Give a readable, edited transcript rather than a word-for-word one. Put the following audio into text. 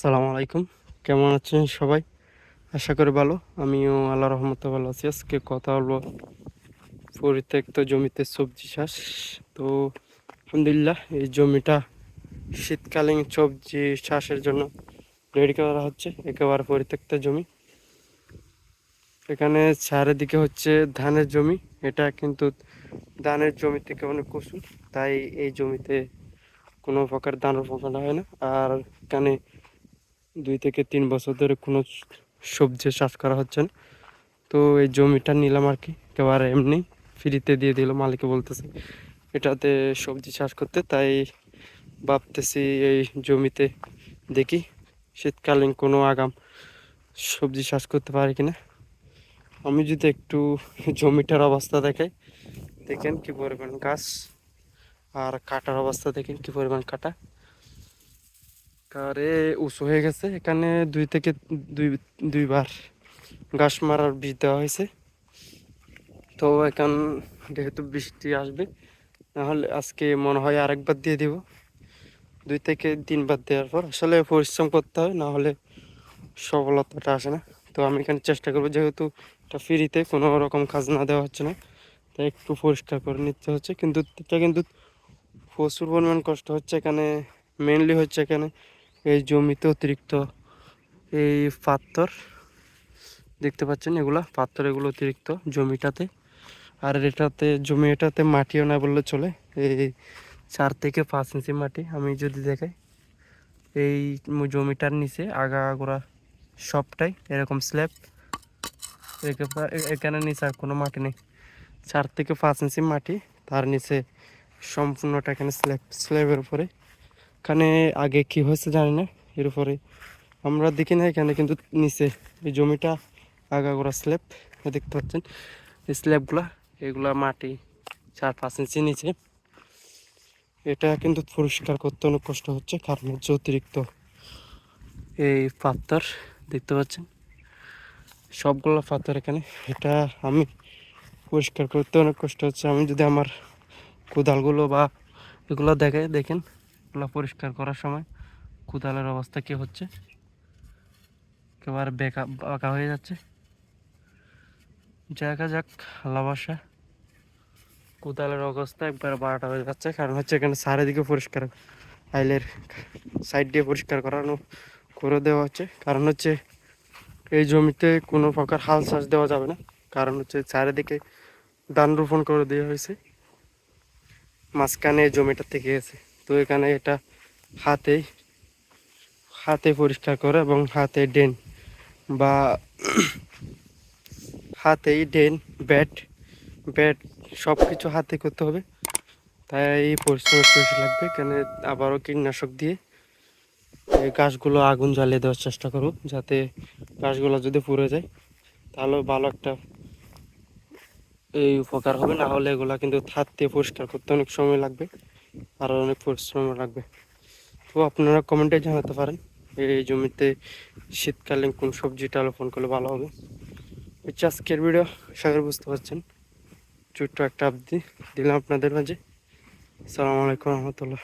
আসসালামু আলাইকুম। কেমন আছেন সবাই? আশা করি ভালো। আমিও আল্লাহর রহমতে ভালো আছি। আজকে কথা হলো পরিত্যক্ত জমিতে সবজি চাষ। তো আলহামদুলিল্লাহ এই জমিটা শীতকালীন সবজি চাষের জন্য রেডি করা হচ্ছে। একেবারে পরিত্যক্ত জমি। এখানে চারিদিকে হচ্ছে ধানের জমি। এটা কিন্তু ধানের জমি থেকে অনেক উঁচু, তাই এই জমিতে কোনো প্রকার ধান রোপণ করা হয় না। আর এখানে 2 থেকে 3 বছর ধরে কোনো সবজি চাষ করা হচ্ছে না। তো এই জমিটা নিলাম আর কি, একেবারে এমনি ফ্রিতে দিয়ে দিল। মালিকে বলতেছে এটাতে সবজি চাষ করতে, তাই ভাবতেছি এই জমিতে দেখি শীতকালীন কোনো আগাম সবজি চাষ করতে পারি কিনা। আমি যদি একটু জমিটার অবস্থা দেখাই, দেখেন কি পরিমাণ গাছ, আর কাটার অবস্থা দেখেন কি পরিমাণ কাটা। কারে উঁচু হয়ে গেছে। এখানে দুইবার ঘাস মারার বীজ দেওয়া হয়েছে। তো এখন যেহেতু বৃষ্টি আসবে, নাহলে আজকে মনে হয় আরেকবার দিয়ে দিব। 2 থেকে 3 বার দেওয়ার পর আসলে পরিশ্রম করতে হয়, না হলে সফলতাটা আসে না। তো আমি এখানে চেষ্টা করবো, যেহেতু এটা ফ্রিতে কোনো রকম কাজ না দেওয়া হচ্ছে না, তাই একটু পরিষ্কার করে নিতে হচ্ছে। কিন্তু এটা কিন্তু প্রচুর পরিমাণ কষ্ট হচ্ছে এখানে। মেনলি হচ্ছে এখানে এই জমিতে অতিরিক্ত এই পাথর দেখতে পাচ্ছেন, এগুলা পাথর, এগুলো অতিরিক্ত জমিটাতে। আর এটাতে মাটিও না বললে চলে। এই 4 থেকে 5 ইঞ্চি মাটি আমি যদি দেখাই, এই জমিটার নিচে আগাগোড়া সবটাই এরকম স্ল্যাব। এখানে নিচে আর কোনো মাটি নেই। 4 থেকে 5 ইঞ্চি মাটি, তার নিচে সম্পূর্ণটা এখানে স্ল্যাবের উপরে। এখানে আগে কি হয়েছে জানি না, এর উপরে আমরা দেখি না। এখানে কিন্তু নিচে এই জমিটা আগাগোড়া স্ল্যাব দেখতে পাচ্ছেন। এই স্ল্যাবগুলা, এগুলা মাটি 4-5 ইঞ্চি নিচে। এটা কিন্তু পরিষ্কার করতে অনেক কষ্ট হচ্ছে, কারণ হচ্ছে অতিরিক্ত এই পাথর দেখতে পাচ্ছেন, সবগুলো পাথর এখানে। এটা আমি পরিষ্কার করতে অনেক কষ্ট হচ্ছে। আমি যদি আমার কোদালগুলো বা এগুলো দেখেন, এগুলো পরিষ্কার করার সময় কোদালের অবস্থা কি হচ্ছে, একেবারে বাঁকা হয়ে যাচ্ছে। দেখা যাক, ভালোবাসা কোদালের অবস্থা একবার বারোটা হয়ে যাচ্ছে, কারণ হচ্ছে এখানে চারিদিকে পরিষ্কার আইলের সাইড দিয়ে পরিষ্কার করে দেওয়া হচ্ছে। কারণ হচ্ছে এই জমিতে কোনো প্রকার হাল চাষ দেওয়া যাবে না, কারণ হচ্ছে চারিদিকে ধান রোপণ করে দেওয়া হয়েছে, মাঝখানে জমিটা থেকে গেছে। তো এখানে এটা হাতেই হাতে পরিষ্কার করে, এবং বা হাতেই ব্যাট ব্যাট সব কিছু হাতে করতে হবে। তাই পরিশ্রম একটু বেশি লাগবে। এখানে আবারও কীটনাশক দিয়ে এই গাছগুলো আগুন জ্বালিয়ে দেওয়ার চেষ্টা করব, যাতে গাছগুলো যদি পুড়ে যায় তাহলে ভালো একটা এই উপকার হবে। না হলে এগুলা কিন্তু হাত দিয়ে পরিষ্কার করতে অনেক সময় লাগবে, আর অনেক পরিশ্রম লাগবে। তো আপনারা কমেন্টে জানাতে পারেন এই জমিতে শীতকালীন কোন সবজিটা রোপণ করলে ভালো হবে। হচ্ছে আজকের ভিডিও, আশা করি বুঝতে পারছেন। ছোট্ট একটা আপডেট দিলাম আপনাদের মাঝে। আসসালামু আলাইকুম রহমতুল্লাহ।